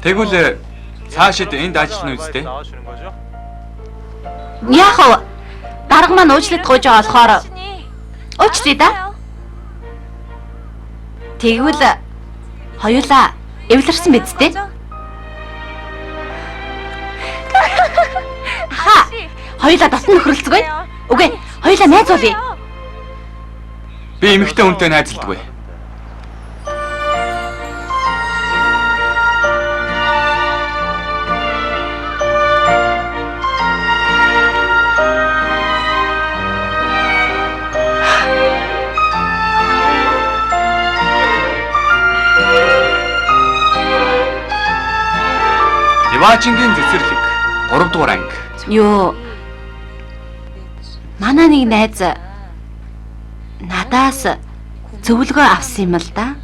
Тэгвэл цаашид энд ажиллана үстэй. Яг уу. Дарга маань уучлалт гуйж байгаа болохоор уучлаа да. Тэгвэл хоёулаа эвлэрсэн биз дээ? Ха! Хоёулаа дотн нөхрөлцгөө. Үгүй, хоёулаа найз болъё. Би эмэгтэй хүнтэй найзалдаггүй. Ивачингийн цэцэрлэг 3 дугаар анги. Юу. Манай нэг найз надаас зөвлөгөө авсан юм л да.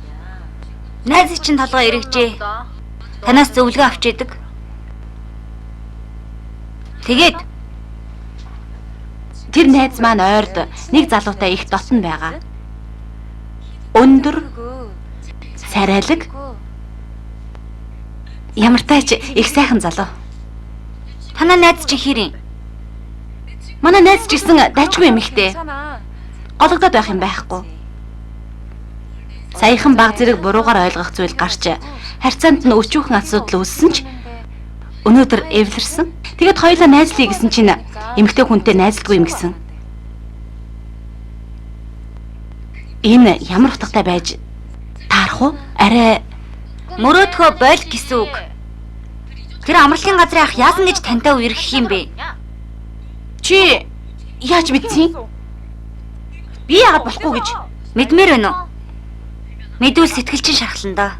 Найз чинь толгой эргэжээ. Танаас зөвлөгөө авч идэг. Тэгээд тэр найз маань ойрд нэг залуутай их дотн байгаа. Өндөр, царайлаг, ямартай ч их сайхан залуу. Танаа найз чи хэрийн? Манай найз ч гэсэн дайчгүй эмэгтэй. Гологдоод байх юм байхгүй. Саяхан баг зэрэг буруугаар ойлгох зүйл гарч харьцаанд нь өчүүхэн асуудал үүссэн ч өнөөдөр эвлэрсэн. Тэгэд хоёулаа найзлъя гэсэн чинь эмэгтэй хүнтэй найзлдаггүй юм гэсэн. Энэ ямар утгатай байж таарах уу? Арай мөрөөдхөө бойл гэсэн үг. Тэр амралтын газрын ах яасан гэж тантай үерхэх юм бэ? Чи яаж мэдсэн? Би яагаад болохгүй гэж мэдмээр байна уу? Мэдвэл сэтгэл чинь шархлан даа.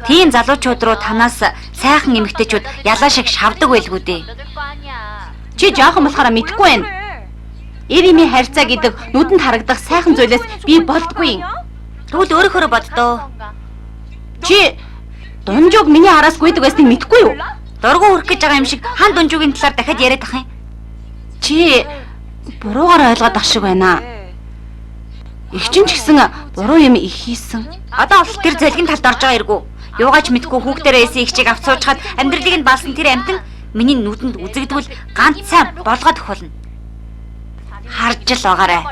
Тийм залуучууд руу танаас сайхан эмэгтэйчүүд ялаа шиг шавдаг байлгүй дээ. Чи жоохон болохоор мэдэхгүй байна. Эримийн харьцаа гэдэг нүдэнд харагдах сайхан зүйлээс би болдгүй. Тэгвэл өөрөөхөө боддоо. Чи Дунжууг миний араас гүйдэг байсныг мэдэхгүй юу? Дургу хүрэх гэж байгаа юм шиг хан Дунжуугийн талаар дахиад яриад ах юм. Чи буруугаар ойлгоод ах шиг байна. Их ч гэсэн буруу юм их хийсэн. Одоо бол тэр зэлгийн талд орж байгаа эргүү. Юугаач мэдгүй хүүхдэрээ эсэ ихчийг авцуучгаад амьдралыг нь балсан тэр амтан миний нүдэнд үзэгдвэл ганц сайн болгоод өх болно. Харж л байгаарай.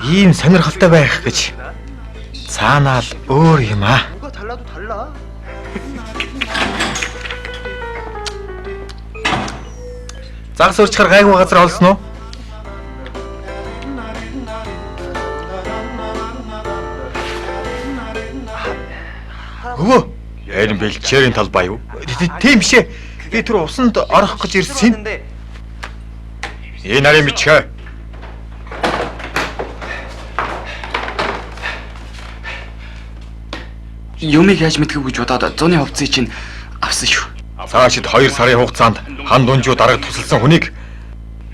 Ийм сонирхолтой байх гэж цаанаа л өөр юм аа. Загас урчхаар гайгүй газар олсон уу? Өвөө, ярин бэлчээрийн талбай юу? Тийм бишээ. Би тэр усанд орох гэж ирсэн. Энэ нарийн бичгээ. Юмыг яаж мэдэх гэж бодоод зуны хувцсыг чинь авсан шүү. Цаашид 2 сарын хугацаанд хан Дунжуу дарга тусалсан хүнийг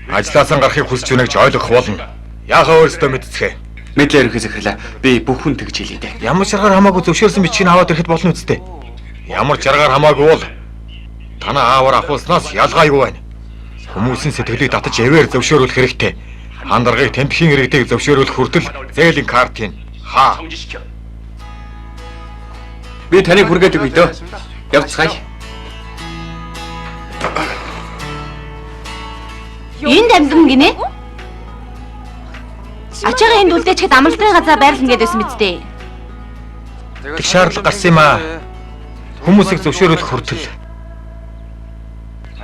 ажлаасаа гарахыг хүсэж байна гэж ойлгох болно. Яахаа өөрсдөө мэдцгээ. Мэдлээ ерөнхий захирлаа. Би бүх хүн тэгж хэлээ дээ. Ямар чаргаар хамаагүй зөвшөөрсөн бичгийг аваад ирэхэд болно үсттэй. Ямар чаргаар хамаагүй бол танаа аавар ахуулснаас ялгаа юу байна? Хүмүүсийн сэтгэлийг татаж эвээр зөвшөөрөх хэрэгтэй. Хан даргыг тэмдэхийн иргэдэг зөвшөөрөх хүртэл зээлийн картын хаа. Би таныг хүргээд өгье дөө. Явцгаая. Энэ дамжин гинэ? Ачаагаа энд үлдээчихэд амралтын газар байрлана гэдээсэн биз дээ. Тэг шаардлага гарсан юм аа. Хүмүүсийг зөвшөөрөх хүртэл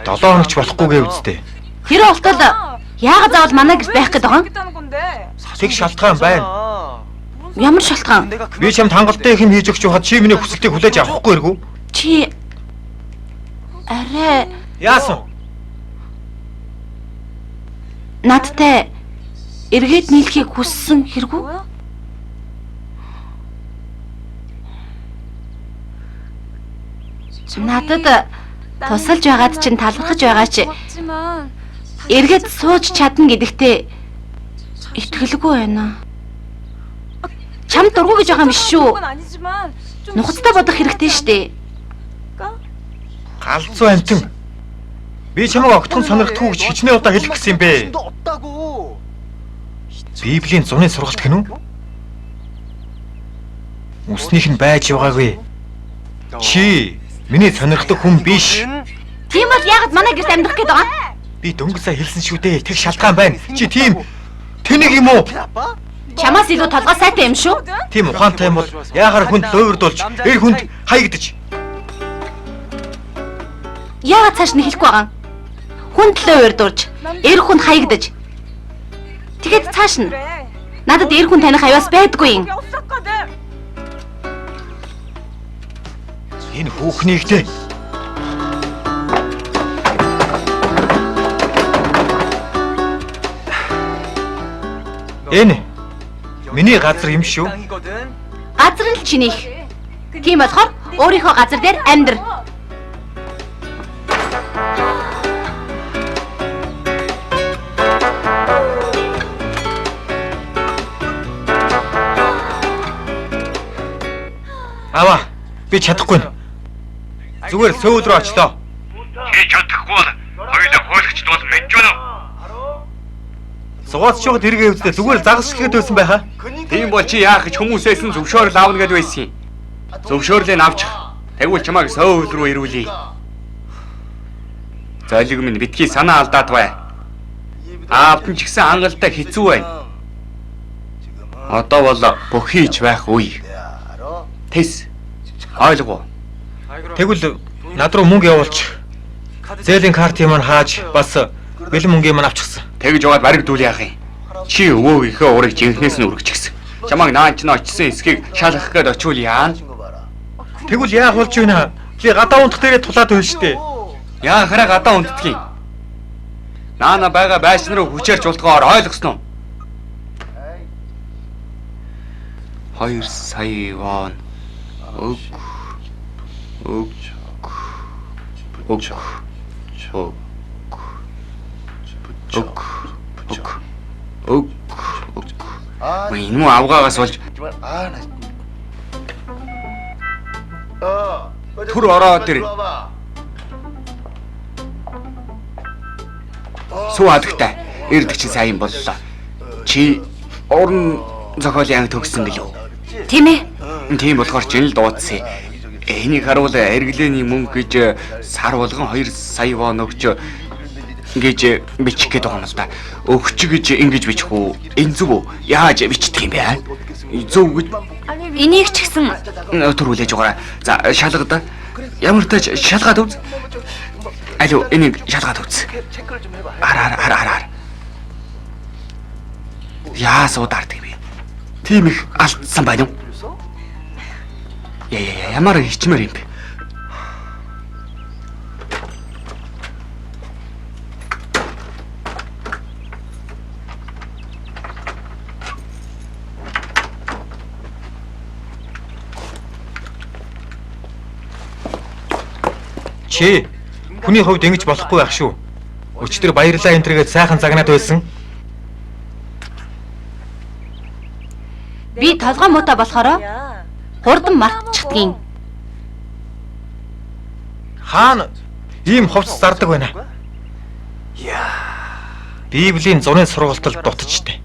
7 хоногч болохгүйгээ үздэй. Тэр болтол яагаад заавал манай гэрт байх гээд байгаа юм? Тэг шалтгаан байна. Ямар шалтгаан? Би чамд хангалттай хэм хийж өгч байхад чи миний хүсэлтийг хүлээж авахгүй эргүү? Чи арай яасан? надтай эргээд нийлхийг хүссэн хэрэггүй? Надад тусалж байгаад чинь талархаж байгаа чи эргээд сууж чадна гэдэгтээ итгэлгүй байна. Чам дургу гэж байгаа юм биш шүү. Нухацтай бодох хэрэгтэй штэ. Галзуу амтэн. Би чамайг огтхон сонирхдаггүй гэж хичнээн удаа хэлэх гэсэн юм бэ. Библийн зуны сургалт гэнэ үү? Үснийх нь байж байгаагүй. Чи миний сонирхдаг хүн биш. Тийм бол яагаад манай гэрт амьдрах гээд байгаа? Би дөнгөсөө хэлсэн шүү дээ. Тэг шалтгаан байна. Чи тийм тэнэг юм уу? Чамаас илүү толгой сайтай юм шүү. Тийм ухаантай юм бол яахаар хүнд луйрдуулж, эр хүнд хаягдаж. Яагаад цааш нь хэлэхгүй байгаа? Хүнд лөө урдуулж, эр хүнд хаягдаж. Тэгэхэд цааш нь надад эр хүн таних аюус байдгүй юм. Энэ хүүхнийгтэй энэ миний газар юм шүү. Газар нь л чинийх. Тийм болохоор өөрийнхөө газар дээр амьдр. Аваа, би чадахгүй нэ. Зүгээр сөөд рүү очлоо. Чи чадахгүй бол хоёулаа хуулагчд бол мэдж байна уу? Сугаац чухад хэрэгээ үздэ зүгээр загасчлгээд байсан байхаа. Тийм бол чи яах гэж хүмүүсээс нь зөвшөөрөл аавна гэж байсан юм. Зөвшөөрлийг авчих. Тэгвэл чамайг сөөвл рүү ирүүлье. Зойлог минь битгий санаа алдаад бай. Аавд нь ч гэсэн хангалттай хэцүү байна. Одоо бол бүх хийж байх үе. Тэс. Ойлгов. Тэгвэл над руу мөнгө явуулчих. Зээлийн картыг маань хааж бас бэлэн мөнгөийг маань авчихсан. Тэгж яваад баригдуул яах юм? Чи өвөөгийнхөө урыг жинхнээс нь үргэчихсэн. Чамайг наач нь очсон эсхийг шалгах гээд очивол яана? Тэгвэл яах болж байна? Би гадаа унтах дээрээ тулаад байна штэ. Яа хараа гадаа унтдгийг. Наана байгаа байшин руу хүчээрч ултгоор ойлгосноо? 2 сая вон. Өг. Энэ муу авгаагаас болж түр ороод ир. Сүү хадагтай ирдэг чи сайн боллоо. Чи орон зохиолын анги төгссөн гэлөө. Тийм ээ. Тийм болохоор ч энэ л дуудсан. Энийг харуул эргэлээний мөнгө гэж сар болгон 2 сая вон өгч ингэж бичих гээд байгаа юм л да. Өгч гэж ингэж бичих үү? Энэ зүг үү? Яаж бичдэг юм бэ? Зөв гэж Энийг ч гэсэн төрүүлээж байгаарай. За шалгада. Ямар тач шалгаад үз. Алуу энийг шалгаад үз. Араа. Яа суудаардаг би. Тийм их алдсан байна уу? Ямар хичмээр юм бэ? Чи хүний хувьд ингэж болохгүй байх шүү. Өчтөр баярлаа энэ төргээд сайхан загнаад байсан. Би толгой муутай болохоор хурдан мартчихдгийн. Хаана ийм ховц зардаг байна. Библийн зуны сургалтад дутчихтэй.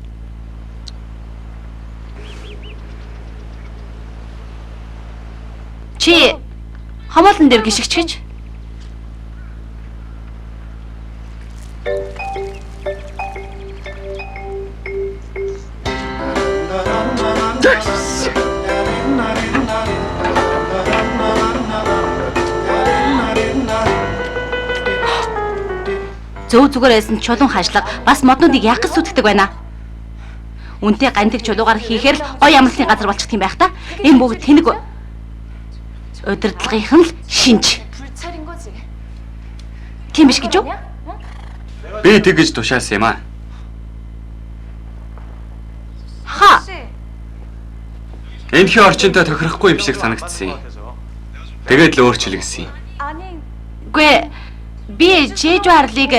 Чи хамаалан дээр гიშгч гэж. Зөв зүгээр байсан чулуун хаашлага бас моднуудыг яах гэж сүтгэдэг байна. Үнтэй гандиг чулуугаар хийхээр л гоё амралтын газар болчих юм байх та. Энэ бүгд тэнэг удирдлагынхан л шинж. Тийм биш гэж юу? Би тэгж тушаасан юм аа. Ха. Энэхий орчинтой тохирохгүй юм шиг санагдсан юм. Тэгээд л өөрчлө гэсэн юм. Гүй би Жэжүү арлыг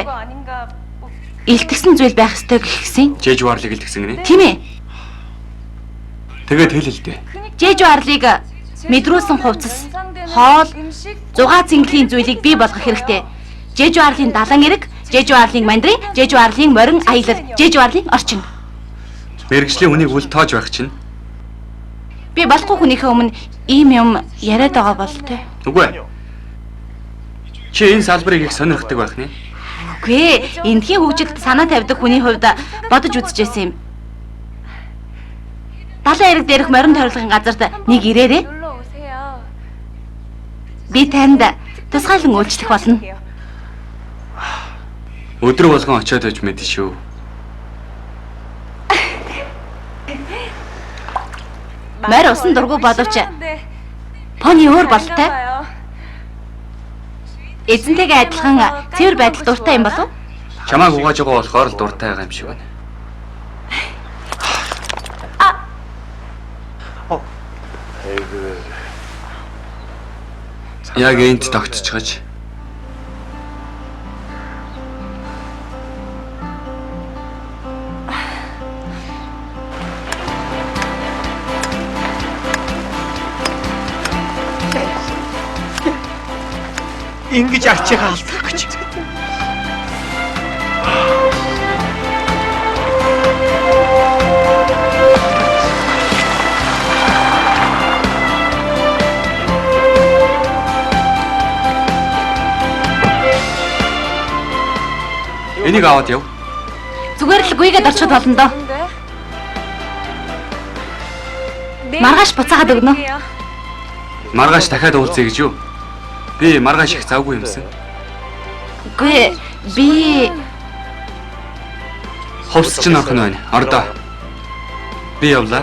илтгэсэн зүйл байх ёстой гихсэн. Жэжүү арлыг илтгэсэн гинэ. Тийм ээ. Тэгээд хэл л дээ. Жэжүү арлыг мэдрүүлсэн хувцас, хоол, зугаа цэнгэлийн зүйлийг бий болгох хэрэгтэй. Жэжүү арлын далан эрэг, жэжүү арлын мандрин, жэжүү арлын морин аялал, жэжүү арлын орчин. Мэргэжлийн үнийг үл тоож байх чинь. Би болохгүй хүнийхээ өмнө ийм юм яриад байгаа бол тээ. Үгүй ээ. Чи энэ салбарыг их сонирхдаг байх нэ? Үгүй ээ, эндхийн хөгжилд санаа тавьдаг хүний хувьд бодож үзчихсэн юм. Далайн эрэг дээрх морин тойролгын газарт нэг ирээрээ. Би танд тусгайлан үйлчлэх болно. Өдөр болгон очиод байж мэдэн шүү. Морь усан дургу боловч пони өөр болтой. Эзэнтэйгээ адилхан цэвэр байдал дуртай юм болов? Чамааг угааж байгаа болохоор л дуртай байгаа юм шиг байна. Яг энд тогтчихож. Ингэж арчигаа алдах гэж. Энийг аваад яв. Зүгээр л гүйгээд орчиход болно доо. Маргааш буцаагаад өгнө. Маргааш дахиад уулзъя гэж юу? Би маргааш их завгүй юмсан. Үгүй би Хувцс чинь орхон байна. Ордоо. Би явлаа.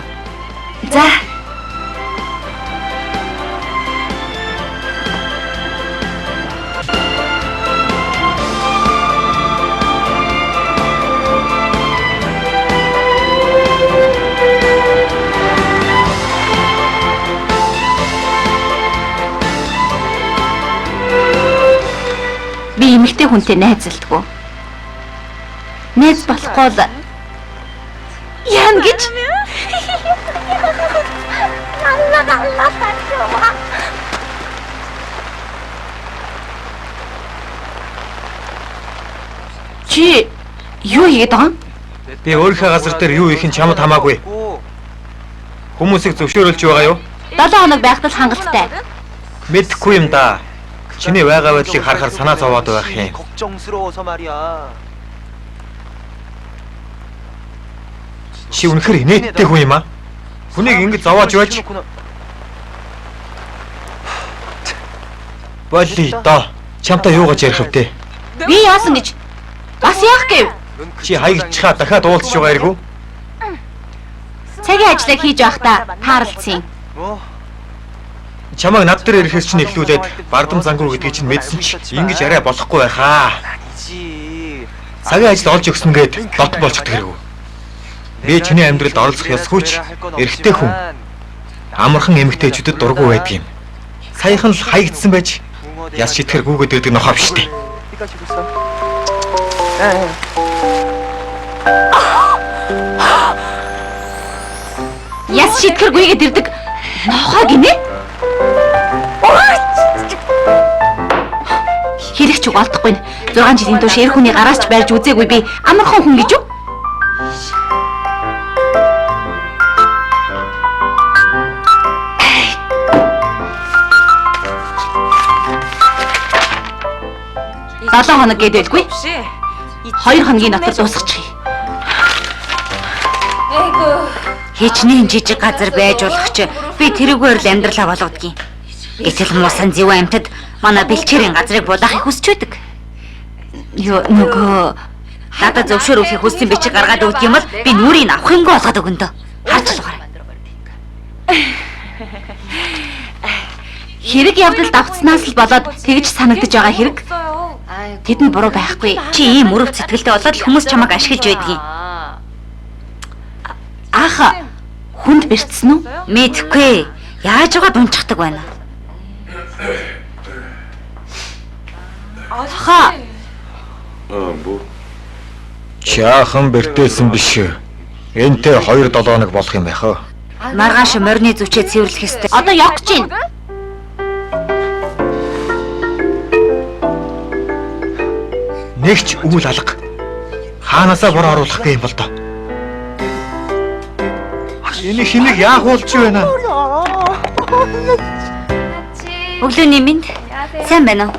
за би эмэгтэй хүнтэй найзалдаггүй. Найз болохгүй л яан гэж чи юу хийгээд байгаа юм? Би өөрийнхөө газар дээр юу их нь чамд хамаагүй. Хүмүүсийг зөвшөөрүүлж байгаа юу? 7 хоног байхдаа хангалттай. Мэдэхгүй юм да. Чиний байгаа байдлыг харахаар санаа зовоод байх юм. 걱정스러워서 말이야. Чи үнэхээр инээдтэй хүн юм аа. Хүнийг ингэж зовоож байж болий доо. Чамтай юугаж ярих втэ? Би яасан гэж бас яах гэв? Чи хаягдчихаа дахиад уулзж байгаа эргүү? Цагийн ажлаа хийж байхдаа таарлцсан. 뭐? Чамайг над дээр ирэхээс чинь эхлүүлээд бардам зангуу гэдгийг чинь мэдсэн ч ингэж арай болохгүй байхаа. 아니지. Цагийн ажил олж өгсөн гээд дот болчихдаг хэрэггүй. Би чиний амьдралд оролцох ёсгүй ч эрэгтэй хүн амархан эмэгтэйчүүдэд дургу байдаг юм. Саяхан л хаягдсан байж яс шитгэр гүгээд байдаг нохоо биш үү? 삐까 치고 있어. Яс шитгэр гүйгээд ирдэг нохоо гинэ? Хэрэгч угаалдахгүй нэ. 6 жилийн турш эр хүний гараас ч барьж үзээгүй би амархан хүн гэж юу? Долоо хоног гээд байлгүй. 2 хоногийн дотор дуусгачих. Хичнээн жижиг газар байж болох ч би тэрүүгээр л амьдралаа болгодгийг. Гэтэл муусан зэв амьтад манай бэлчээрийн газрыг булаахыг хүсч байдаг. Юу нөгөө надад зөвшөөрүүлэхийг хүссэн бичиг гаргаад өгдөг юм бол би нүрийг авах юмгүй болгоод өгнө дөө. Харж л гараа. Хэрэг явдалд давцснаас л болоод тэгж санагдаж байгаа хэрэг. Тэдэнд буруу байхгүй. Чи ийм мөрөв сэтгэлтэй болоод л хүмүүс чамайг ашиглаж байдгийг. Аах хүнд бэртсэн үү? Мэдхгүй. Яаж байгаа дунчдаг байна. Ха. Чаахан бэртээсэн биш. Энтэй 2-7 хоног болох юм байхаа. Маргааш морины зүчээ цэвэрлэх ёстой. Одоо явах гэж байна. Нэгч үйл алга. Хаанаасаа буруу оруулах юм бол доо. Энэ хинийг яах болж байна? Өглөөний минь. Сайн байна уу?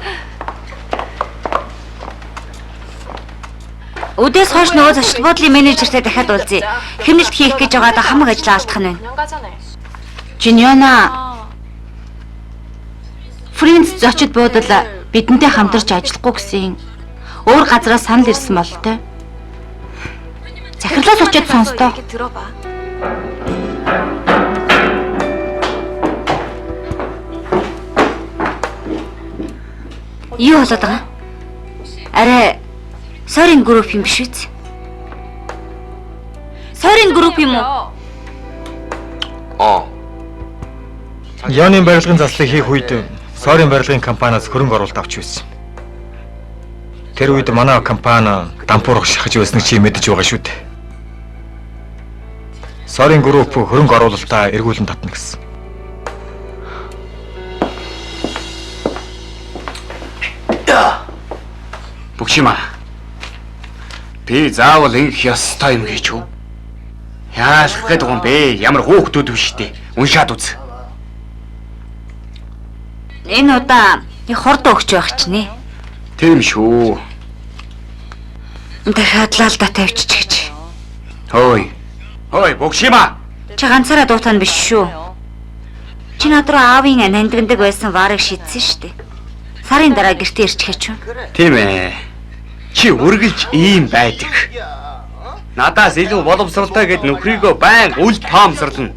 Өдөөс хойш нөгөө зочд буудлын менежертэй дахиад уулзъя. Хэмнэлт хийх гэж байгаадаа хамаг ажил алдах нь байна. Жиньона. Фрэнс зочид буудал бидэнтэй хамтарч ажиллахгүй гэсэн өөр газраас санал ирсэн бололтой. Захирлаас очиод сонстоо. Юу болоод байгаа? Арай Сорин групп юм биш үү? Сорин групп юм уу? Яны барилгын заслыг хийх үед Сорин барилгын компаниас хөрөнгө оруулалт авч байсан. Тэр үед манай компани дампуурах шахаж байсныг чи мэдэж байгаа шүү дээ. Сорин групп хөрөнгө оруулалтаа эргүүлэн татна гэсэн. Бүгшимаа. Би заавал ингэх ёстой юм гэж үү? Яалах гээд байгаа юм бэ? Ямар хөөхтүүд вэ штэ. Уншаад үз. Энэ удаа их хорд өгч байх ч нэ. Тийм шүү. Дахиад лалда тавьчих гэж. Хөөе. Хөөе, Бүгшимаа. Чи ганцаараа дуутана биш шүү. Чи над руу аавын нандиндаг байсан варыг шийдсэн штэ. Сарын дараа гэртээ ирчихэж байна. Тийм ээ. Чи үргэлж ийм байдаг. Надаас илүү боловсралтай гэд нөхрийгөө байн үл таамсарлана.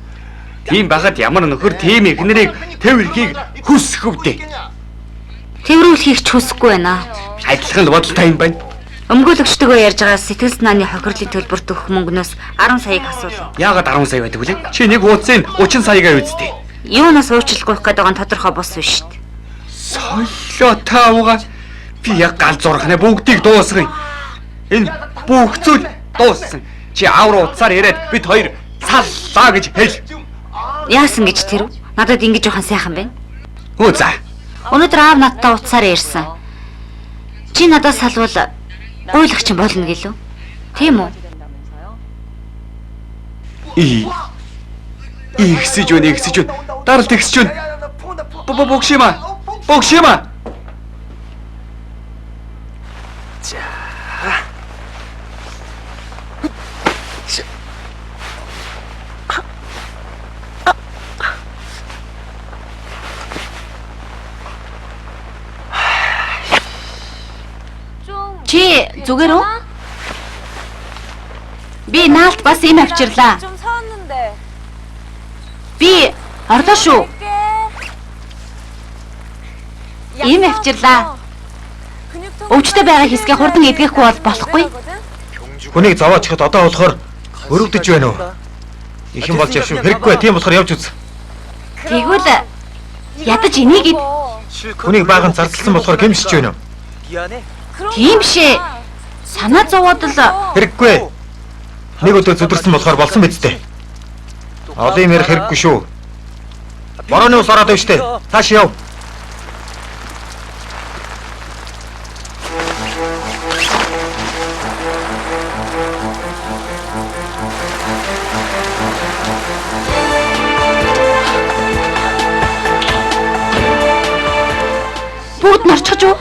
Тийм байхад ямар нөхөр тийм эхнэрийг тэв эрхийг хүсэх вдэ. Тэврүүлэхийг ч хүсэхгүй байна. Адилхан л бодолтой юм байна. Өмгөөлөгчдөгөө ярьж байгаа сэтгэл санааны хохирлын төлбөрт өгөх мөнгнөөс 10 саяг асуулаа. Яагаад 10 сая байдаг вэ? Чи нэг хуудсыг 30 саягаар үздэй. Юунаас уучлалт гуйх гэдэг нь тодорхой бос биш шүү дээ. Соёлоо таавга. Би яг гал зурхнаа бүгдийг дуусгая. Энэ бүх зүйл дууссан. Чи аавар утсаар ирээд бид хоёр саллаа гэж хэл. Яасан гэж тэр үү? Надад ингэж явах сайхан байна. Хөө за. Өнөөдөр аав надтай утсаар ирсэн. Чи надад салвал гуйлагч болно гэлөө. Тийм үү? Ихсэж байна. Даралт ихсэж байна. Бүгшимаа. Бүгшимаа. Чи зүгээр үү? Би наалт бас им авчирлаа. 좀 사왔는데. Би орлоо шүү. Им авчирлаа. Өвчтэй байгаа хэсгээ хурдан эдгэхгүй бол болохгүй. Хүнийг зовоочиход одоо болохоор өрөвдөж байна уу? Ихэн болж явш хэрэггүй. Тийм болохоор явж үз. Тэгвэл ядаж энийг Хүнийг баахан зардалсан болохоор гэмшиж байна уу? 미안해. тийм шээ. Санаа зовоод л Хэрэггүй. Нэг өдөр зүдэрсэн болохоор болсон биз дээ. Одоо юм ярих хэрэггүй шүү. Борооны ус ороод байна штэ. Цааш яв. бүгд нарчхаж уу?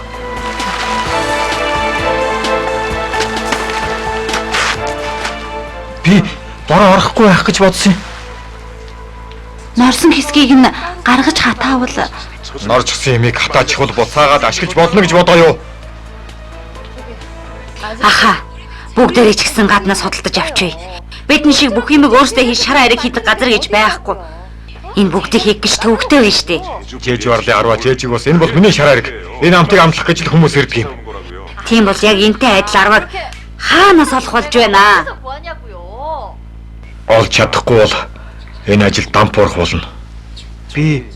Би бороо орохгүй байх гэж бодсон юм. Норсон хэсгийг нь гаргаж хатаавал Норчсон юмыг хатаачихвал буцаагаад ашиглаж болно гэж бодоо юу? Аха. Бүгдээрээ ч гэсэн гаднаас судалдаж авчив. Бидний шиг бүх юмыг өөрсдөө хийж шараа ариг хийдэг газар гэж байхгүй. Энэ бүгдийг хийх гэж төвөгтэй байна штэ. Жээж барлын 10 жээжиг бас энэ бол миний шараарэг. Энэ амтыг амтлах гэж л хүмүүс ирдэг юм. Тийм бол яг энтэй адил 10-аг хаанаас олох болж байна? 뭐 하냐고요? Олж чадахгүй бол энэ ажил дампуурах болно. Би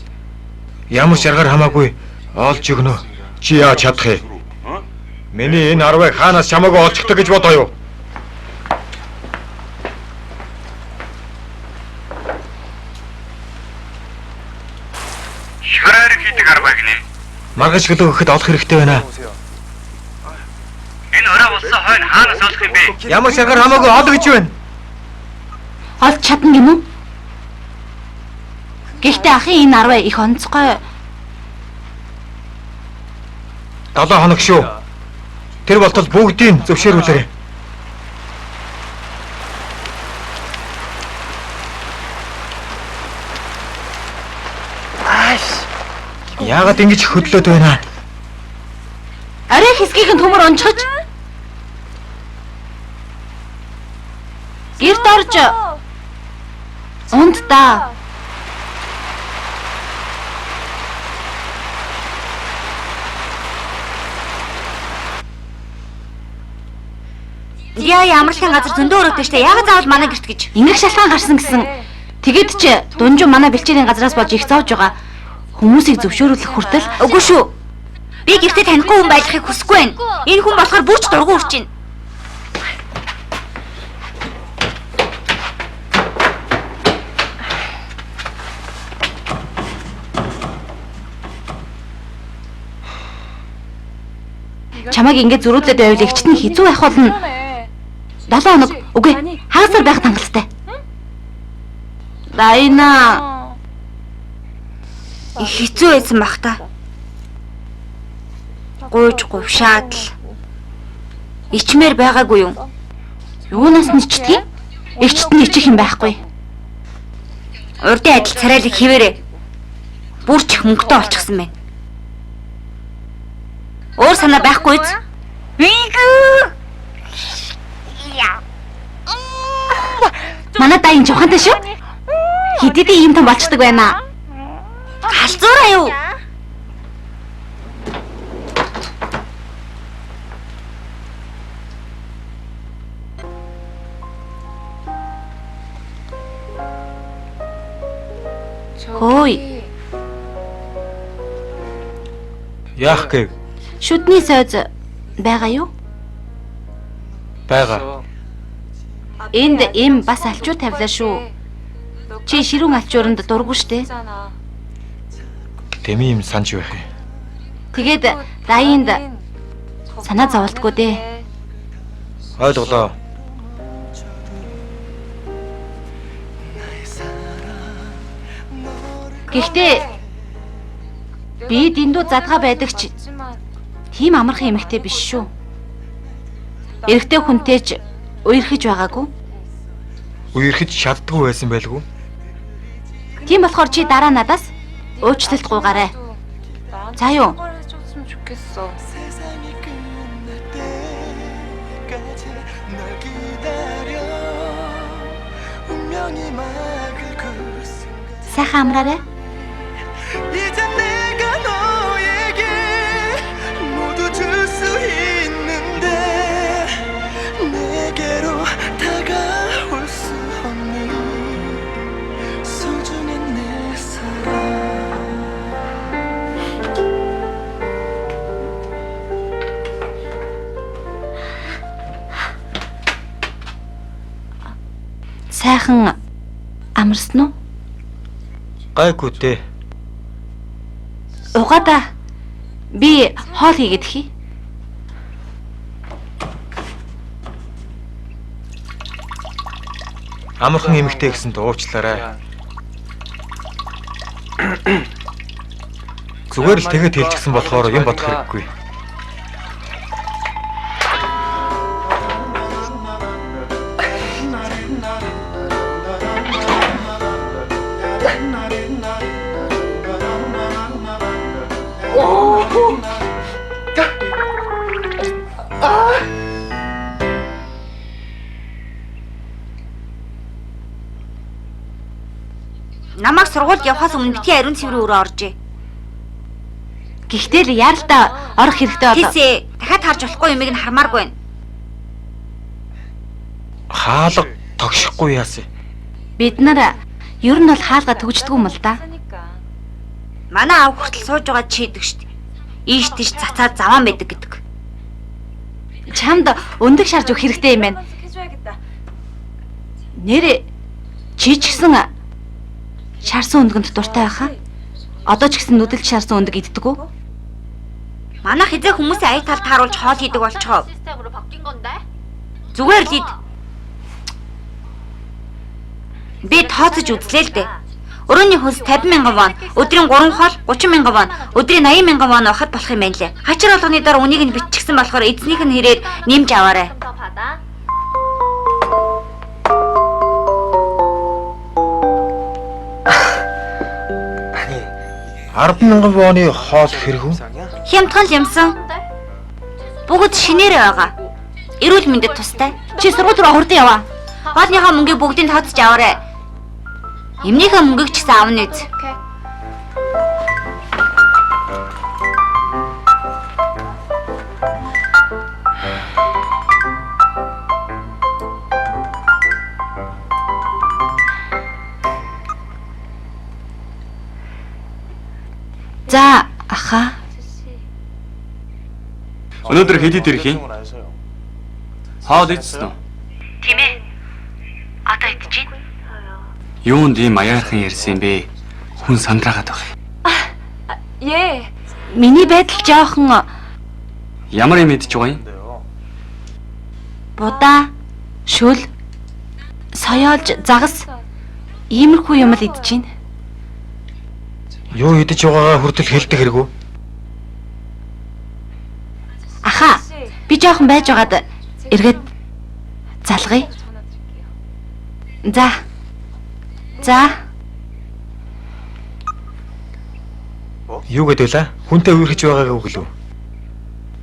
ямар шаргаар хамаагүй олж өгнө. Чи яаж чадах вэ? Миний энэ 10-ыг хаанаас чамаагүй олчихдаг гэж бодоо юу? Шараар хийдэг арга гинэ. Маргааш гэлөө өгөхөд олох хэрэгтэй байна. Энэ орой болсон хойно хаанаас олох юм бэ? Ямар шаргаар хамаагүй ол гэж байна. Олж чадна гинэ үү? Гэхдээ ахын энэ 10 их онцгой. 7 хоног шүү. Тэр болтол бүгдийг зөвшөөрүүлээрэй. Яагаад ингэж хөдлөөд байна? Арай хэсгийг нь төмөр унчиж. Гэрт орж унд та. Яа ямарлын газар зөндөө өрөөтэй штэ. Яагаад заавал манай гэрт гэж? Ингэх шалтгаан гарсан гэсэн. Тэгэд ч Дунжуу манай бэлчээрийн газраас болж их зоож байгаа. Хүмүүсийг зөвшөөрүүлэх хүртэл Үгүй шүү. Би гэртээ танихгүй хүн байхыг хүсэхгүй байна. Энэ хүн болохоор бүрч дургуун урч байна. чамайг ингэж зөрүүлээд байвал эгчт нь хэцүү байх болно. 7 хоног үгүй хагасаар байх хангалттай. Дайна Их хэцүү байсан бах та. Гуйж говшаад л ичмээр байгаагүй юм. юунаас нь ичдэг? Эгчт нь ичих юм байхгүй. Урдын адил царайлаг хിവэрэ. Бүрч их мөнгөтэй олчихсан байна. Өөр санаа байхгүй биз? Манай дайын чухантай шүү. Хэдийдээ ийм том болчдөг байна. Галзуураа юу? Хөөе. Яах гээв? Шүдний сойз байгаа юу? Бага. Энд им бас алчуу тавилаа шүү. Чи ширүүн алчууранд дургу штэ. Тэми юм санаж байх юм. Тэгээд дайнд санаа зовлтгүй дээ. Ойлголоо. Гэхдээ би дэндүү задгаа байдаг ч тийм амархан эмэгтэй биш шүү. Эрэгтэй хүнтэй ч үерхэж байгаагүй. Үерхэж чаддгүй байсан байлгүй. Тийм болохоор чи дараа надаас уучлалт гуйгаарай. За юу? Сайхан амраарай. 이제 내가 너에게 모두 줄 수 있는데 내게로 다가올 수 없는 소중한 내 사랑 Сайхан амарсан уу? Гайгүй дээ. Угаадаа би хоол хийгээд хий. Амархан эмэгтэй гэсэнд уучлаарай. Зүгээр л тэгээд хэлчихсэн болохоор юм бодох хэрэггүй. Намайг сургуульд явхаас өмнө битгий ариун цэврийн өрөө оржээ. Гэхдээ л яаралтай орох хэрэгтэй болоо. Тийсээ дахиад харж болохгүй юмыг нь хармааргүй байна. Хаалга тогшихгүй яасан. Бид нар ер нь бол хаалга төгждөг юм л да. Манай аав хүртэл сууж байгаа чийдэг штеп. Ийш тийш цацаад заваан байдаг гэдэг. Чамд өндөг шарж өгөх хэрэгтэй юм байна. Нэр чи ч гэсэн шарсан өндгөнд дуртай байхаа. Одоо ч гэсэн нүдэлж шаарсан өндөг иддэг үү? Манайх хизээ хүмүүсийн ая тал тааруулж хоол хийдэг болчихоо. Зүгээр л ид. Би тооцож үзлээ л дээ. Өрөөний хөлс 50,000 вон, өдрийн 3 хоол 30,000 вон, өдрийн 80,000 вон авахд болох юм байна лээ. Хачир болгоны дараа үнийг нь биччихсэн болохоор эзнийх нь хэрээр нэмж аваарай. 10,000 вооны хоол хэрэг үү? Хямдхан л юмсан. Бүгд шинээрээ байгаа. Эрүүл мэндэд тустай. Чи сургууль руу хурдан яваа. Хоолныхаа мөнгийг бүгдийг тооцож аваарай. Эмнийхээ мөнгийг ч гэсэн авна үз. За, аха. Өнөөдөр хэдийд ирэх юм? Хоол идсэн үү? Тийм ээ. Одоо идэж байна. Юунд ийм аяархан ярьсан юм бэ? Хүн сандраагаад байх. Ээ. Миний байдал жоохон Ямар юм идэж байгаа юм? будаа, шүл, соёолж, загас иймэрхүү юм л идэж байна. Юу идэж байгаагаа хүртэл хэлдэг хэрэг үү? Аха, би жоохон байж байгаад эргээд залгая. За. Юу гэдэг вэ? Хүнтэй үерхэж байгаагаа үгэлв.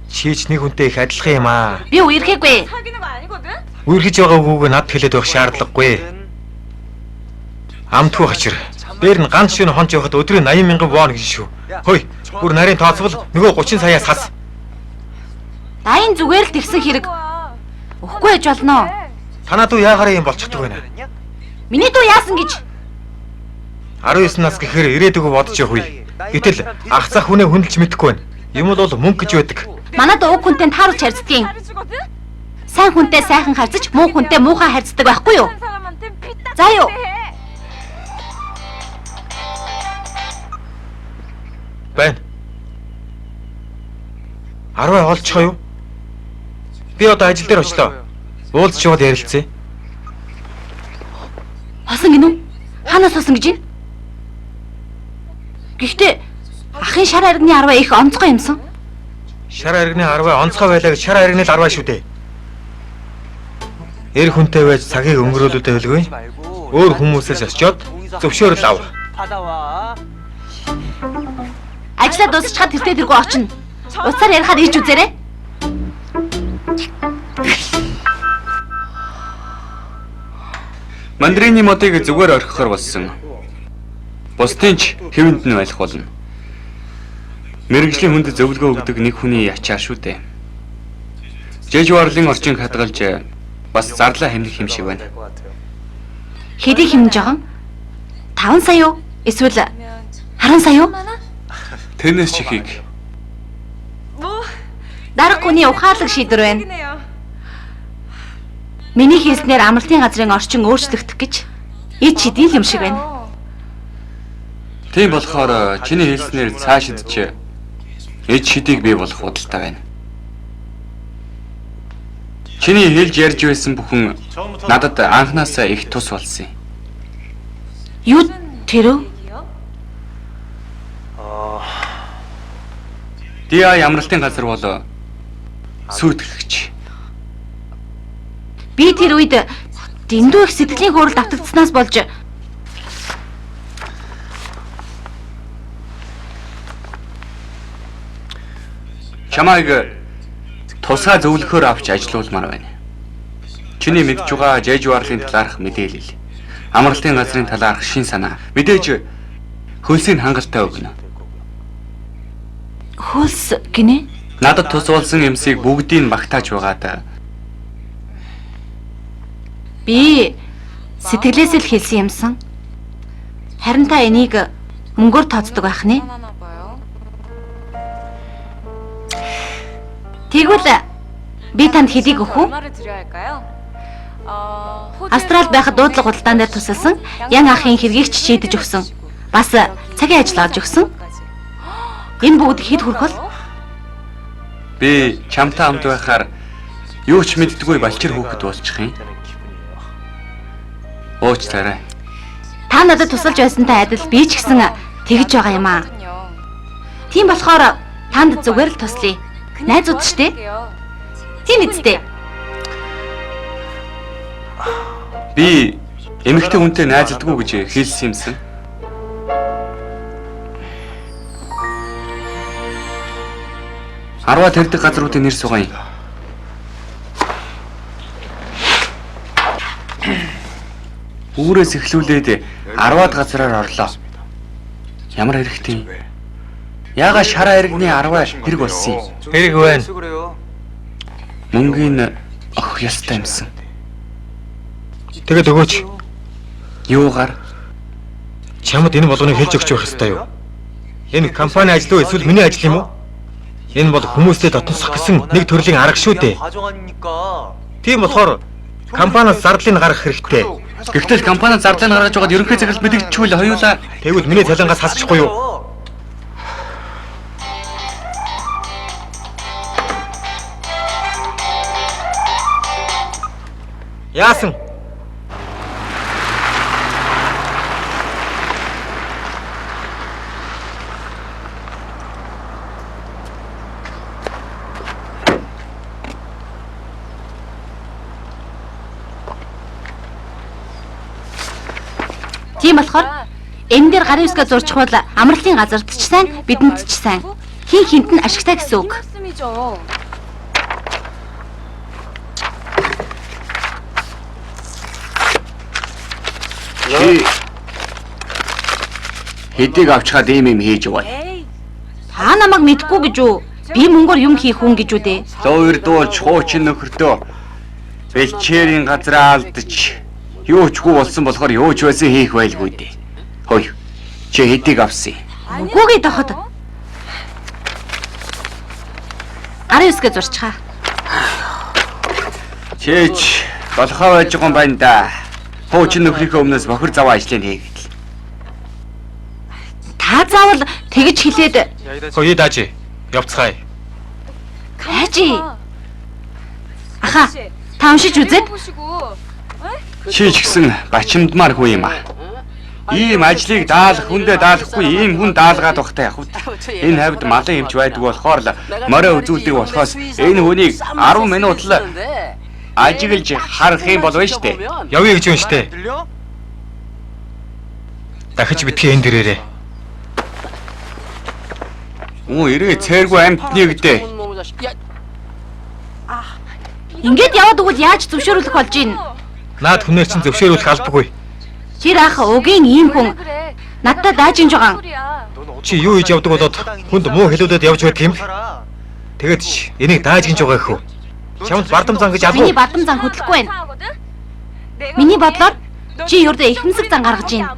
Чийч нэг хүнтэй их адилхан юм аа. Би үерхэхгүй. Үерхэж байгаа үгүйг надад хэлээд байх шаардлагагүй. Амтгүй хачир. Дээр нь ганц шөнө хонч явахад өдрийн 80,000 вон гэж шүү. Хөөе, бүр нарийн тооцвол нөгөө 30 саяас хас. Дайн зүгээр л тэгсэн хэрэг. Өгөхгүй яж болно. Танаа дүү яагараа юм болчихдог байна. Миний дүү яасан гэж? 19 нас гэхээр ирээдүгөө бодож явах үе. Гэтэл ах цах хүнээ хүндэлж мэдэхгүй байна. Юм бол мөнгө гэж байдаг. Манайд уг хүнтэй тааруулж харьцдаг. Сайн хүнтэй сайхан харьцаж, муу хүнтэй муухай харьцдаг байхгүй юу? За юу. Байна. 10 олцохоо юу? Би одоо ажил дээр очлоо. Уулзч яваад ярилцъя. Хосон гинү? Ханаас хосон гэж юм? Гэхдээ ахын шар аригны 10 их онцгой юмсан. Шар аригны 10 онцгой байлаа гэж шар аригны 10 шүү дээ. Эр хүнтэй байж цагийг өнгөрөөлөдөө хэлгүй. Өөр хүмүүсээс очиод зөвшөөрөл ав. 받아와. Ажлаа дуусчихад тэртээ тэргүй очино. Уцаар ярихаар ирж үзээрэй. Мандрины модыг зүгээр орхихоор болсон. Бусдын ч хэвэнд нь байх болно. Мэргэжлийн хүнд зөвлөгөө өгдөг нэг хүний ячаа шүү дээ. Жэжварлын орчин хадгалж бас зарлаа хэмнэх юм шиг байна. Хэдий хэмнэж байгаа? 5 сая юу? Эсвэл 10 сая юу? Тэрнээс ч ихийг. Дарга хүний ухаалаг шийдвэр байна. Миний хэлснээр амралтын газрын орчин өөрчлөгдөх гэж эд шидийн юм шиг байна. Тийм болохоор чиний хэлснээр цаашид эд шидийг бий болох худалдаа байна. Чиний хэлж ярьж байсан бүхэн надад анханасаа их тус болсон юм. Юу тэрөө? Диа амралтын газар бол сүйтгэгч. Би тэр үед дэндүү их сэтгэлийн хөөрөлд автагдсанаас болж Чамайг тусгай зөвлөхөөр авч ажилуулмаар байна. Чиний мэдж байгаа Жэжварлын талаарх мэдээлэл, амралтын газрын талаарх шин санаа, мэдээж хөлсийн хангалттай өгнө. хөлс гинэ? Надад тус болсон юмсыг бүгдийг багтааж байгаад Би сэтгэлээс л хэлсэн юмсан. Харин та энийг мөнгөөр тооцдог байх нэ? Тэгвэл би танд хэдийг өгөх үү? Австралид байхад дуудлага худалдаан дээр тусалсан Ян ахын хэргийг ч шийдэж өгсөн. Бас цагийн ажил олж өгсөн. Энэ бүгд хэд хүрэх бол? Би чамтай хамт байхаар юу ч мэддэггүй балчир хүүхэд болчих юм. Уучлаарай. Та надад тусалж байсантай адил би ч гэсэн тэгж байгаа юм аа. Тийм болохоор танд зүгээр л туслая. Найзууд ч дээ. Тийм үстэй. Би эмэгтэй хүнтэй найзалдаггүй гэж хэлсэн юмсан. Арва тэрдэг газруудын нэр сугая. Үүрээс эхлүүлээд 10-аад газраар орлоо. Ямар хэрэгтэй юм? Яагаад шараа иргэний 10 хэрэг болсон юм? Хэрэг байна. 그래요. Мөнгөний ох ястай юмсан. Тэгээд өгөөч. Юугаар? Чамд энэ болгоныг хэлж өгч байх ёстой юу? Энэ компани ажил уу эсвэл миний ажил юм уу? Энэ бол хүмүүстэй дотносох гэсэн нэг төрлийн арга шүү дээ. 과정 아닙니까? Тийм болохоор компаниас зардлыг гаргах хэрэгтэй. Гэхдээ компани зардлыг гаргаж байгаад ерөнхий захирал мэдэгдчихвэл хоёулаа Тэгвэл миний цалингаас хасчихгүй юу? Яасан? Тийм болохоор энэ дээр гарын үсгээ зурчих бол амралтын газарт ч сайн, бидэнд ч сайн. Хин хинт нь ашигтай гэсэн үг. чи хэдийг авчгаад ийм юм хийж яваа. Та намайг мэдгүй гэж үү? Би мөнгөөр юм хийх хүн гэж үү дээ. Зөөр дуулж хуучин нөхөртөө бэлчээрийн газраа алдчих. Юу ч хүү болсон болохоор юу ч байсан хийх байлгүй дээ. Хөөе. Чи хэдийг авсан? Үгүйгээ доход. Гарын үсгээ зурчихаа. Чич болохоо байж байгаа юм байна да. Хуучин нөхрийнхөө өмнөөс бохир заваа ажлыг хийгээд. Та заавал тэгж хэлээд Хөөе даажи. Явцгаая. хайжи. Аха, та уншиж үзээд Чи ч гэсэн бачимдмаар хүн юм аа. Ийм ажлыг даалах хүндээ даалахгүй ийм хүн даалгаад багтай явах. Энэ хавьд малын хэмж байдаг болохоор л морой үзүүлдэг болохоос энэ хүнийг 10 минут л ажиглаж харах юм бол байж тээ. Явъя гэж байна штэ. 들려? Дахиж битгий энэ дээрээ. Оо ирээ цээргүй амтны гэдээ. ингээд яваад өгвөл яаж зөвшөөрүүлэх болж ийн? Наад хүнээр чинь зөвшөөрүүлэх албагүй. Чир ах өгийн ийм хүн надтай даажинж байгаа. Чи юу хийж явдаг болоод хүнд муу хэлүүлээд явж байдаг юм? 살아. Тэгээд ч энийг дааж гинж байгаа хөө. Чамд бардам зан гэж Миний алуу. бардам зан хөдлөхгүй байна. Миний бодлоор чи ердөө ихэмсэг зан гаргаж байна.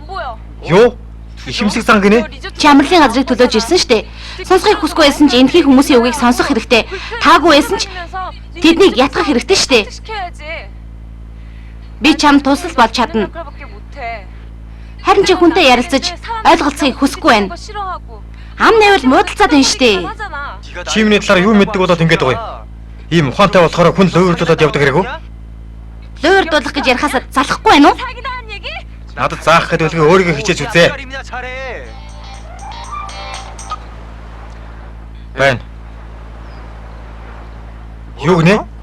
Юу? Ихэмсэг зан гинэ? Чи амралтын газрыг төлөөж ирсэн штэ. Сонсохыг хүсгүй байсан ч энэхий хүмүүсийн үгийг сонсох хэрэгтэй. Таагүй байсан ч тэднийг ятгах хэрэгтэй штэ. Би чам тусал болж чадна. Харин чи хүнтэй ярилцаж ойлголцохыг хүсэхгүй байна. Ам нэвэл муудалцаад байна штэ. Чи миний талаар юу мэддэг болоод ингэж байгаа юм? Ийм ухаантай болохоор хүн лөөрдөлөд явдаг хэрэг үү? Луурдуулах гэж ярихаас залахгүй байна уу? Надад заах гэдэг үлгээ өөрийгөө хичээж үзээ. 잘입니다. 잘해. Байна. Юу гинэ?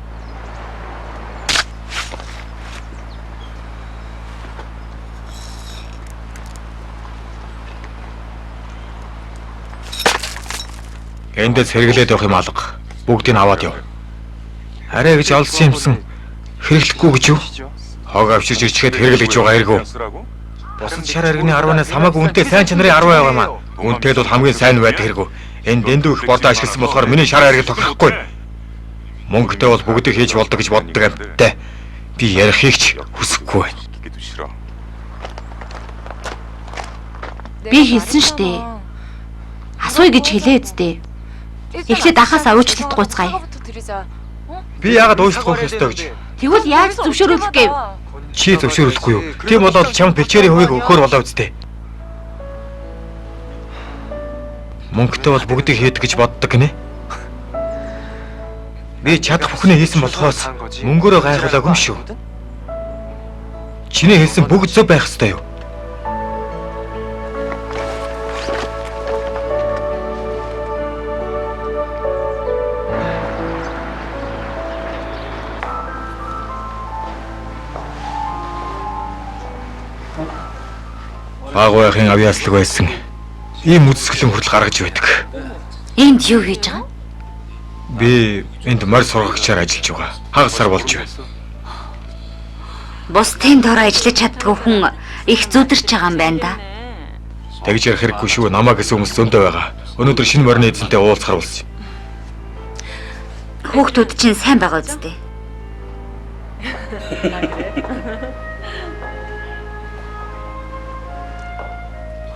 Эндээ сэргэлээд явах юм алга. Бүгдийг аваад яв. Арай гэж олсон юмсан хэрэглэхгүй гэж юу? Хог авчирч ирчгээд хэрэглэж байгаа эргүү. Бусад шар арганы 10-аас хамаагүй үнэтэй сайн чанарын 10 байгаа юм аа. Үнэтэй бол хамгийн сайн байдаг хэрэггүй. Энд дэндүү их бордоо ашигласан болохоор миний шар аргыг тохирохгүй. Мөнгөтэй бол бүгдийг хийж болдог гэж боддог амттай. Би ярихыг ч хүсэхгүй байна. Би хэлсэн штэ. Асууя гэж хэлээ үстэ. Эхлээд ахаас уучлалт гуйцгаая. Би яагаад уучлах ёстой гэж? Тэгвэл яаж зөвшөөрүүлэх гээв? Чи зөвшөөрөхгүй юу? Тийм болоод чамд бэлчээрийн хувийг өгөхөр болоо үстэ. Мөнгөтэй бол бүгдийг хийдэг гэж боддог гинэ. Би чадах бүхнээ хийсэн болохоос мөнгөөрөө гайхуулаагүй юм шүү. Чиний хэлсэн бүгд зөв байх ёстой юу? Багвайхын авьяаслаг байсан ийм үзэсгэлэн хүртэл гаргаж байдаг. Энд юу хийж байгаа? Би энд морь сургагчаар ажиллаж байгаа. Хагас сар болж байна. Бусдын дор ажиллаж чаддгүй хүн их зүдэрч байгаа юм байна да. Тэгж ярих хэрэггүй шүү. Намаа гэсэн хүмүүс зөндөө байгаа. Өнөөдөр шинэ морины эзэнтэй уулзахар болсон. Хүүхдүүд чинь сайн байгаа үстэй.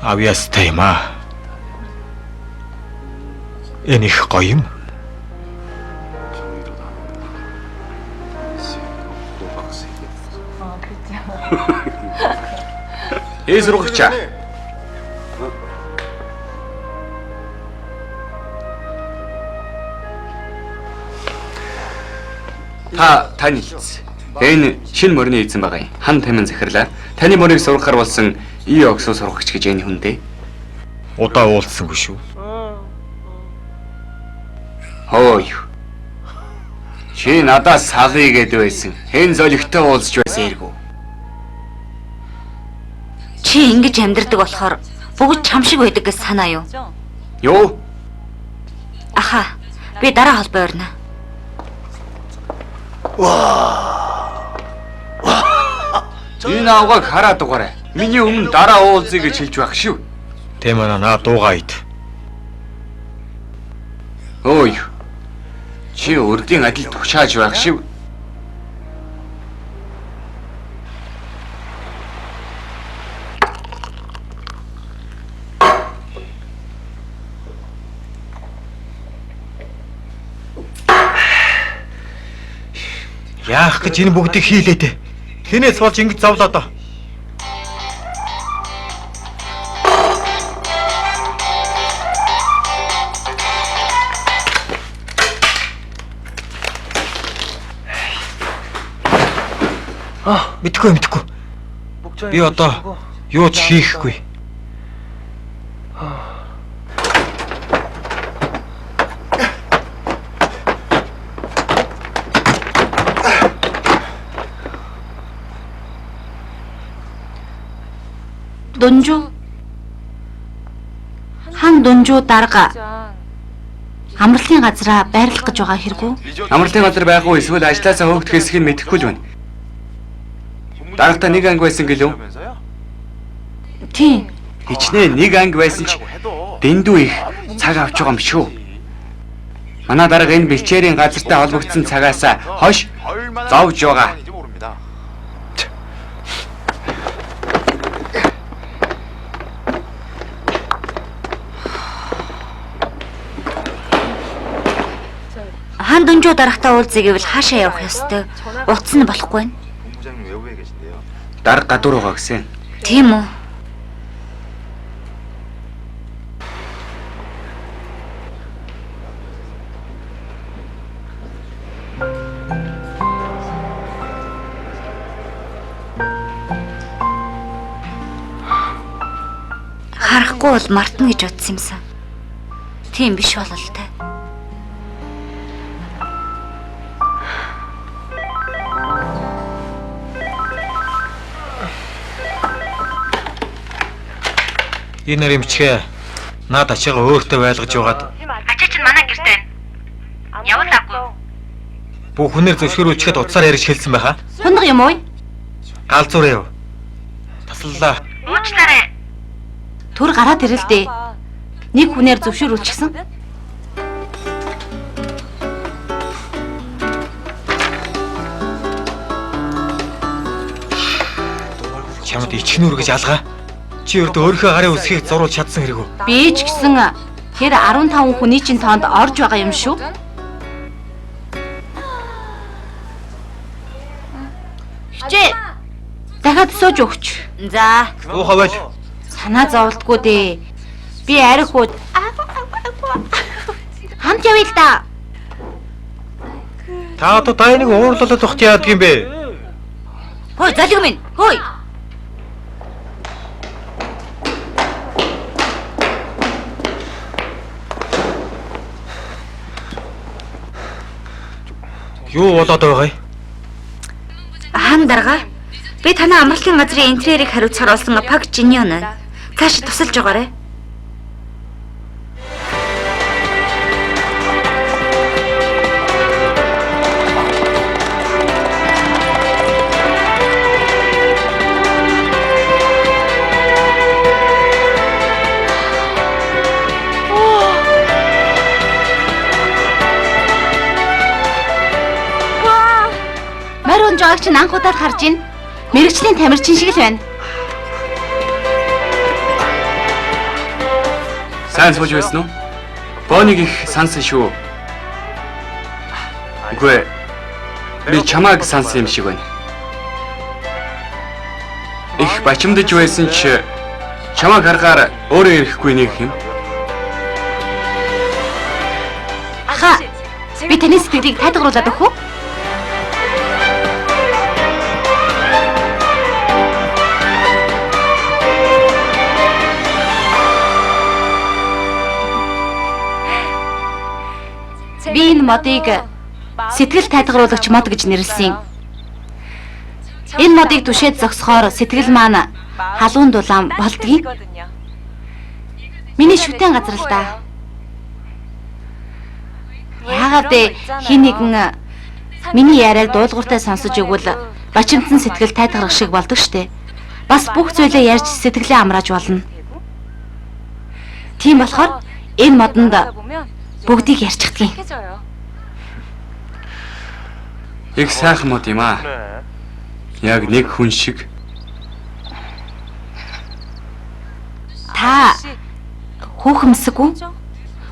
Авьяастай юм аа. Энэ их гоё юм. Эзрухчаа. Тань хэлц. Энэ шинэ морины эзэн байгаа юм. Хан тамин захирлаа. Таны морийг сургахаар болсон ий огсоо сургагч гэж энэ хүн дээ. Удаа уулзсангүй шүү. Хөөе. Чи надаас салъя гэдэг байсан. Хэн золигтой уулзч байсан эргүү. Чи ингэж амьдрдаг болохоор бүгд чам шиг байдаг гэж санаа юу? Юу? Аха, би дараа холбоо өрнө. Энэ авгааг хараад дугаарай. Миний өмнө дараа уулзъя гэж хэлж байх шүү. Тэмээ наа дуугайд. Ой. Чи урдын адил тушааж байх шүү. Яах гэж энэ бүгдийг хийлээ дээ. Хинээс болж ингэж зовлоо доо. Мэдгүй. Би одоо юу ч хийхгүй. Дунжуу. Хан Дунжуу дарга амралтын газараа байрлах гэж байгаа хэрэггүй. Амралтын газар байх уу эсвэл ажлаасаа хөөгдөх хэсгийг мэдэхгүй л байна. Дарагта нэг анги байсан гэлөө. Тийм. Хичнээн нэг анги байсан ч дэндүү их цаг авч байгаа юм шүү. Манай дарга энэ бэлчээрийн газартай холбогдсон цагаасаа хойш зовж байгаа. Хан Дунжуу дарагтай уулзъя гэвэл хаашаа явах ёстой? Утас нь болохгүй байна. Дарга гадуур байгаа гэсэн. Тийм үү? Харахгүй бол мартна гэж утсан юмсан. Тийм биш бололтой. Энэ нэр юмчгээ наад ачаага өөртөө байлгаж байгаад Ачаа чинь манай гэрт байна. Явал авгүй. бүх хүнээр зөвшөөрүүлчихэд утсаар ярьж хэлсэн байхаа. Хундаг юм уу? Галзуур яв. Таслалаа. Уучлаарай. Төр гараад ирэл дээ. Нэг хүнээр зөвшөөрүүлчихсэн. Чамд ичгнүр гэж алгаа. Чи өөртөө өөрийнхөө гарын үсгийг зурулж чадсан хэрэггүй. Би ч гэсэн тэр 15 хүний чинь тоонд орж байгаа юм шүү. Хичээ. Дахиад сууж өгч. За, Уухавал Санаа зовлтгүй дээ. Би арих уу. Хамт явъя л да. Та одоо дайныг уурлуулад ухт яадаг юм бэ? Хөөе, залиг минь. Хөөе. Юу болоод байгаа юм? Хаан дарга. Би танай амралтын газрын интерьерийг хариуцахаар олсон Пак Жиньон байна. Цааш тусалж байгаарай. Морин жогч анх удаад харж байна. Мэргэжлийн тамирчин шиг л байна. Сайн сууж байсан уу? Боныг их сансан шүү. Үгүй. Би чамааг сансан юм шиг байна. Их бачимдаж байсан ч чамааг харахаар өөрөө ирэхгүй нэг юм. Аха. Би таны сэтгэлийг тайлгаруулад өгөх үү? Би энэ модыг сэтгэл тайлгаруулагч мод гэж нэрлэсэн. Энэ модыг түшээд зогсохоор сэтгэл маань халуун дулаан болдгийг. Миний шүтэн газар л да. Яагаад хин нэгэн миний яриаг дуулууртай сонсож өгвөл бачимдсан сэтгэл тайлгарах шиг болдог штэ. Бас бүх зүйлээ ярьж сэтгэлээ амрааж болно. Тийм болохоор энэ модонд бүгдийг ярьчихдгийг. Их сайхан мод юм аа. Яг нэг хүн шиг. Та хүүхэмсэггүй.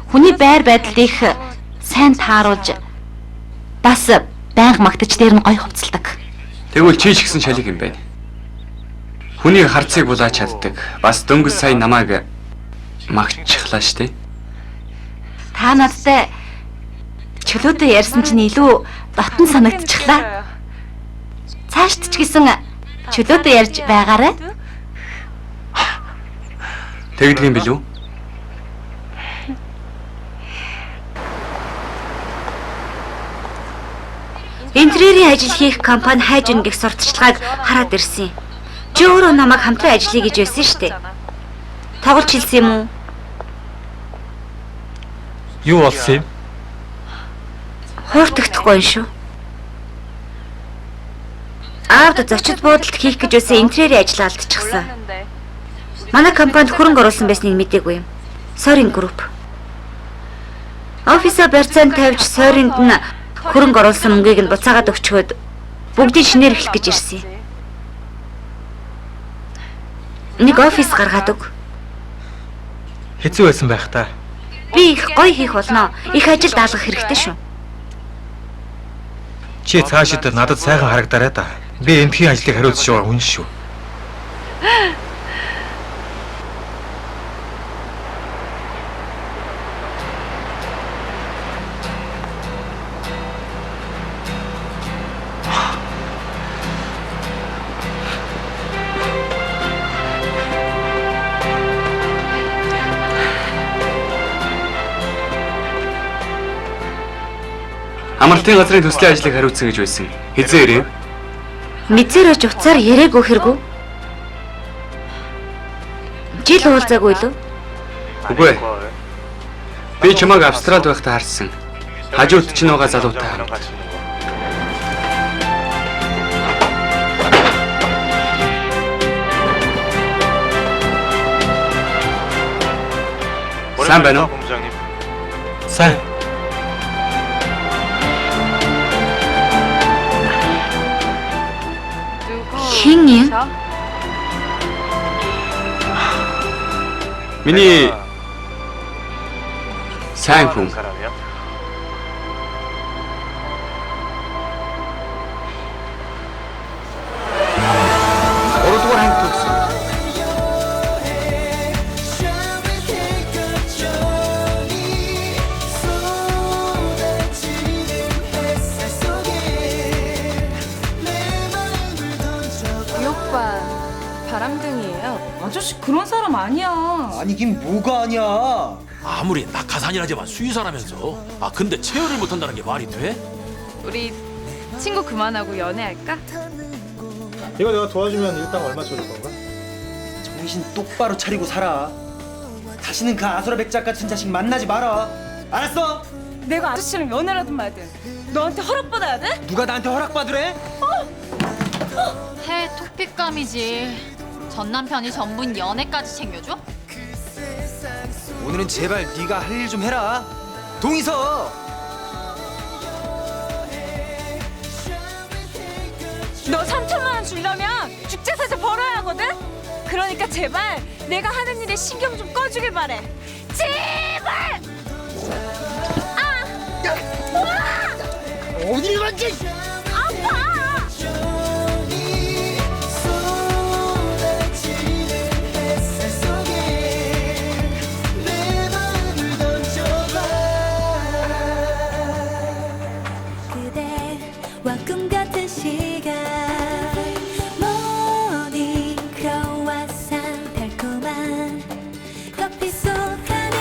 Хүний байр байдал их сайн тааруулж бас байнга магтаж дээр нь гой хувцалдаг. Тэгвэл чи ч гэсэн шалиг юм байна. Хүний харцыг булаач чаддаг. Бас дөнгөж сая намайг магтчихлаа штэ. Та надтай чөлөөтэй ярьсан чинь илүү дотн санагдчихлаа. Цаашд ч гэсэн чөлөөтэй ярьж байгаарай. Тэгдэг юм билүү? Интерьерийн ажил хийх компани хайж ийн гэх сурталчилгааг хараад ирсэн. Чи өөрөө намайг хамтран ажиллая гэж байсан шүү дээ. Тоглож хэлсэн юм уу? Юу болсон юм? Хууртагдахгүй юм шүү. Аавд зочид буудалд хийх гэж байсан интерьерийн ажил алдчихсан. Манай компанид хөрөнгө оруулсан байсныг мэдээгүй юм. Сорин групп. Офисоо барьцаанд тавьж Соринд нь хөрөнгө оруулсан мөнгийг нь буцаагаад өгчхөд бүгдийг шинээр эхлэх гэж ирсэн. Нэг офис гаргаад өг. Хэцүү байсан байх та. Би их гоё хийх болно. Их ажил даалгах хэрэгтэй шүү. Чи цаашид надад сайхан харагдаарай да. Би эндхийн ажлыг хариуцж байгаа хүн шүү. Амралтын газрын төслийн ажлыг хариуцсан гэж байсан. Хизээ ирээ? Мэдзэрэж уцаар ярээгүй хэрэггүй. Жил уулзаагүй лөө? Үгүй. Би чамайг Австралид байхдаа харсан. Хажууд чинь байгаа залуутай хамт. Сайн байна уу? Сайн. Хин юм? Миний сайн хүн. Урдуур ханг төгсөн. 아니야. 아니긴 뭐가 아니야. 아무리 낙하산이라지만 수의사라면서. 아 근데 체열을 못한다는 게 말이 돼? 우리 친구 그만하고 연애할까? 이거 내가 도와주면 일당 얼마 줘줄 건가? 정신 똑바로 차리고 살아. 다시는 그 아수라 백작 같은 자식 만나지 마라. 알았어? 내가 아저씨랑 연애라든 말든 너한테 허락받아야 돼? 누가 나한테 허락받으래? 해 토픽감이지. 전 남편이 전부인 연애까지 챙겨줘? 오늘은 제발 네가 할 일 좀 해라. 동의서. 너 3천만 원 주려면 죽자사자 벌어야 하거든? 그러니까 제발 내가 하는 일에 신경 좀 꺼주길 바래. 제발! 어딜 만져! 아파! 그대와 꿈 같은 시간 모닝 크로와상 달콤한 커피 속 하늘